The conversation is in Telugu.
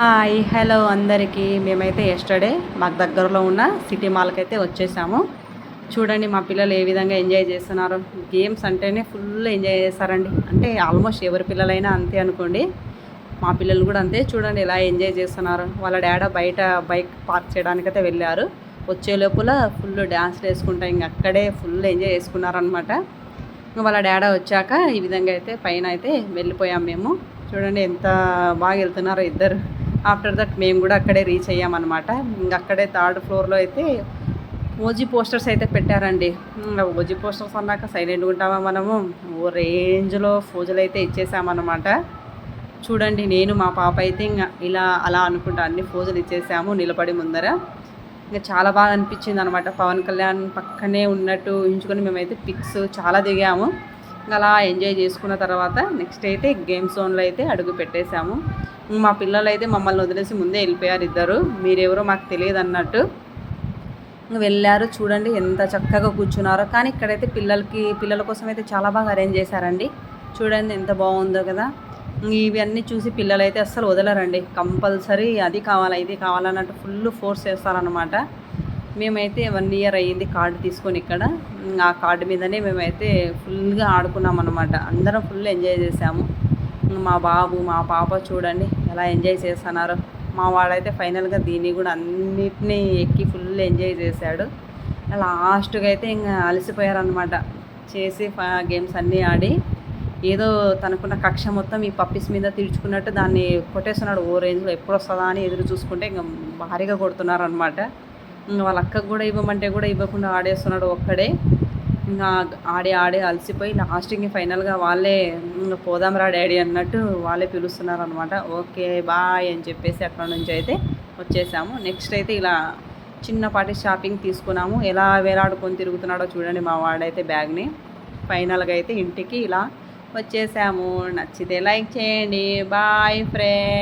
హాయ్ హలో అందరికీ. మేమైతే ఎస్టర్డే మాకు దగ్గరలో ఉన్న సిటీ మాల్కి అయితే వచ్చేసాము. చూడండి మా పిల్లలు ఏ విధంగా ఎంజాయ్ చేస్తున్నారు. గేమ్స్ అంటేనే ఫుల్ ఎంజాయ్ చేస్తారండి. అంటే ఆల్మోస్ట్ ఎవరి పిల్లలైనా అంతే అనుకోండి. మా పిల్లలు కూడా అంతే. చూడండి ఎలా ఎంజాయ్ చేస్తున్నారు. వాళ్ళ డాడీ బయట బైక్ పార్క్ చేయడానికైతే వెళ్ళారు. వచ్చే లోపల ఫుల్ డ్యాన్స్లు వేసుకుంటా ఇంక అక్కడే ఫుల్ ఎంజాయ్ చేసుకున్నారనమాట. వాళ్ళ డాడీ వచ్చాక ఈ విధంగా అయితే పైన అయితే వెళ్ళిపోయాం మేము. చూడండి ఎంత బాగా వెళ్తున్నారో ఇద్దరు. ఆఫ్టర్ దట్ మేము కూడా అక్కడే రీచ్ అయ్యామన్నమాట. ఇంక అక్కడే థర్డ్ ఫ్లోర్లో అయితే ఓజీ పోస్టర్స్ అయితే పెట్టారండి. ఓజీ పోస్టర్స్ అన్నాక సైలెంట్గా ఉంటామా మనము. ఓ రేంజ్లో ఫోజులు అయితే ఇచ్చేసామన్నమాట. చూడండి నేను మా పాప అయితే ఇంకా ఇలా అలా అనుకుంటా అన్ని ఫోజులు ఇచ్చేసాము నిలబడి ముందర. ఇంకా చాలా బాగా అనిపించింది అనమాట. పవన్ కళ్యాణ్ పక్కనే ఉన్నట్టు ఊహించుకొని మేమైతే పిక్స్ చాలా దిగాము. ఇంకా అలా ఎంజాయ్ చేసుకున్న తర్వాత నెక్స్ట్ అయితే గేమ్ జోన్లో అయితే అడుగు పెట్టేశాము. మా పిల్లలు అయితే మమ్మల్ని వదిలేసి ముందే వెళ్ళిపోయారు ఇద్దరు. మీరెవరో మాకు తెలియదు అన్నట్టు వెళ్ళారు. చూడండి ఎంత చక్కగా కూర్చున్నారో. కానీ ఇక్కడైతే పిల్లల కోసం అయితే చాలా బాగా అరేంజ్ చేశారండి. చూడండి ఎంత బాగుందో కదా. ఇవన్నీ చూసి పిల్లలు అయితే అస్సలు వదలరండి. కంపల్సరీ అది కావాలా ఇది కావాలన్నట్టు ఫుల్ ఫోర్స్ చేస్తారనమాట. మేమైతే 1 ఇయర్ అయ్యింది కార్డు తీసుకొని ఇక్కడ. ఆ కార్డు మీదనే మేమైతే ఫుల్గా ఆడుకున్నాం అనమాట. అందరం ఫుల్ ఎంజాయ్ చేసాము. మా బాబు మా పాప చూడండి ఎలా ఎంజాయ్ చేస్తున్నారు. మా వాడైతే ఫైనల్గా దీన్ని కూడా అన్నిటినీ ఎక్కి ఫుల్ ఎంజాయ్ చేశాడు. లాస్ట్గా అయితే ఇంకా అలసిపోయారనమాట. చేసి గేమ్స్ అన్నీ ఆడి ఏదో తనకున్న కక్ష మొత్తం ఈ పప్పీస్ మీద తీర్చుకున్నట్టు దాన్ని కొట్టేస్తున్నాడు. ఓ రేంజ్లో ఎప్పుడు వస్తుందా అని ఎదురు చూసుకుంటే ఇంకా భారీగా కొడుతున్నారనమాట. ఇంకా వాళ్ళ అక్కకు కూడా ఇవ్వమంటే కూడా ఇవ్వకుండా ఆడేస్తున్నాడు ఒక్కడే. ఇంకా ఆడి ఆడి అలసిపోయి లాస్ట్కి ఫైనల్గా వాళ్ళే పోదాం రా డాడీ అన్నట్టు వాళ్ళే పిలుస్తున్నారు అనమాట. ఓకే బాయ్ అని చెప్పేసి అక్కడ నుంచి అయితే వచ్చేసాము. నెక్స్ట్ అయితే ఇలా చిన్నపాటి షాపింగ్ తీసుకున్నాము. ఎలా వేలాడుకొని తిరుగుతున్నాడో చూడండి మా వాడైతే బ్యాగ్ని. ఫైనల్గా అయితే ఇంటికి ఇలా వచ్చేసాము. నచ్చితే లైక్ చేయండి. Bye friends.